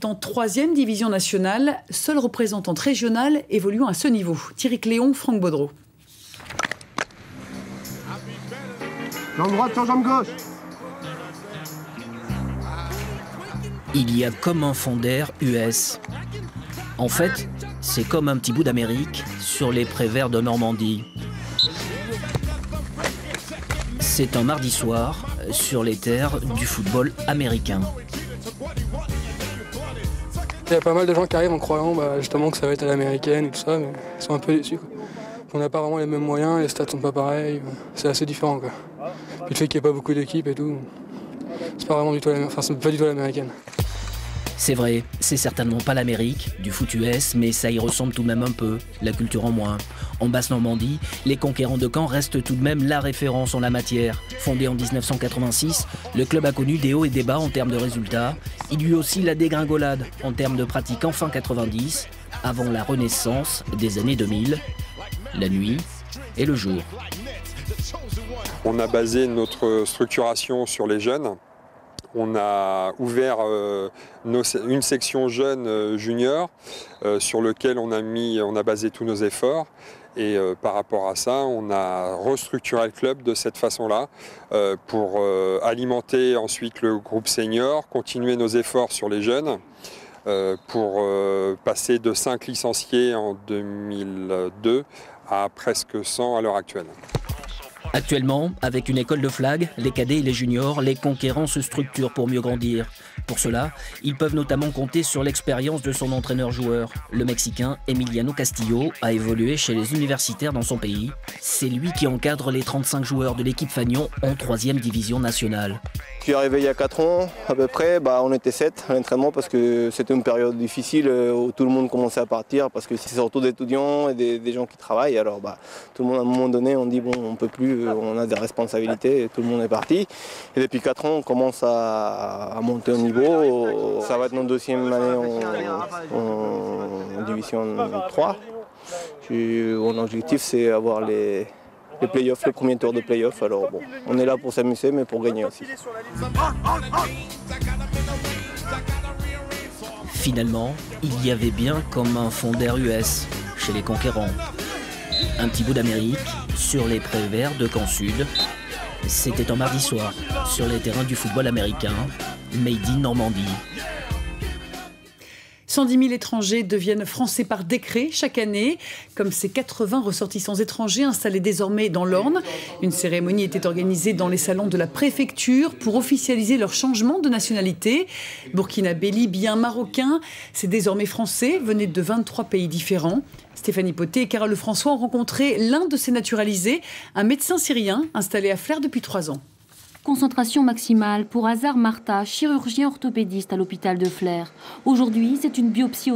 en 3e division nationale, seule représentante régionale évoluant à ce niveau. Thierry Cléon, Franck Baudreau. Jambe droite sur jambe gauche. Il y a comme un fond d'air US. En fait, c'est comme un petit bout d'Amérique sur les prés verts de Normandie. C'est un mardi soir sur les terres du football américain. Il y a pas mal de gens qui arrivent en croyant justement que ça va être à l'américaine et tout ça, mais ils sont un peu déçus, quoi. On n'a pas vraiment les mêmes moyens, les stats sont pas pareils, c'est assez différent, quoi. Puis le fait qu'il n'y ait pas beaucoup d'équipes et tout, c'est pas vraiment du tout c'est pas du tout l'américaine. C'est vrai, c'est certainement pas l'Amérique, du foot US, mais ça y ressemble tout de même un peu, la culture en moins. En Basse-Normandie, les Conquérants de Caen restent tout de même la référence en la matière. Fondé en 1986, le club a connu des hauts et des bas en termes de résultats. Il eut aussi la dégringolade en termes de pratiques en fin 90, avant la renaissance des années 2000, la nuit et le jour. On a basé notre structuration sur les jeunes. On a ouvert une section jeunes juniors sur lequel on a basé tous nos efforts. Et par rapport à ça, on a restructuré le club de cette façon-là pour alimenter ensuite le groupe senior, continuer nos efforts sur les jeunes pour passer de 5 licenciés en 2002 à presque 100 à l'heure actuelle. Actuellement, avec une école de flag, les cadets et les juniors, les Conquérants se structurent pour mieux grandir. Pour cela, ils peuvent notamment compter sur l'expérience de son entraîneur-joueur. Le Mexicain Emiliano Castillo a évolué chez les universitaires dans son pays. C'est lui qui encadre les 35 joueurs de l'équipe Fagnon en 3e division nationale. Je suis arrivé il y a 4 ans à peu près, on était 7 à l'entraînement parce que c'était une période difficile où tout le monde commençait à partir parce que c'est surtout des étudiants et des gens qui travaillent. Alors tout le monde à un moment donné on dit bon on peut plus, on a des responsabilités et tout le monde est parti. Et depuis 4 ans on commence à monter au niveau. Ça va être notre 2e année en division 3. Mon objectif c'est avoir les playoffs, le premier tour de playoffs. Alors bon, on est là pour s'amuser mais pour gagner aussi. Finalement, il y avait bien comme un fond d'air US chez les Conquérants. Un petit bout d'Amérique sur les prés verts de Caen Sud. C'était un mardi soir sur les terrains du football américain, Made in Normandie. 110 000 étrangers deviennent français par décret chaque année, comme ces 80 ressortissants étrangers installés désormais dans l'Orne. Une cérémonie était organisée dans les salons de la préfecture pour officialiser leur changement de nationalité. Burkinabé, Libyen, Marocain, c'est désormais français, venaient de 23 pays différents. Stéphanie Poté et Carole Lefrançois ont rencontré l'un de ces naturalisés, un médecin syrien installé à Flers depuis 3 ans. Concentration maximale pour Hazar Marta, chirurgien orthopédiste à l'hôpital de Flers. Aujourd'hui, c'est une biopsie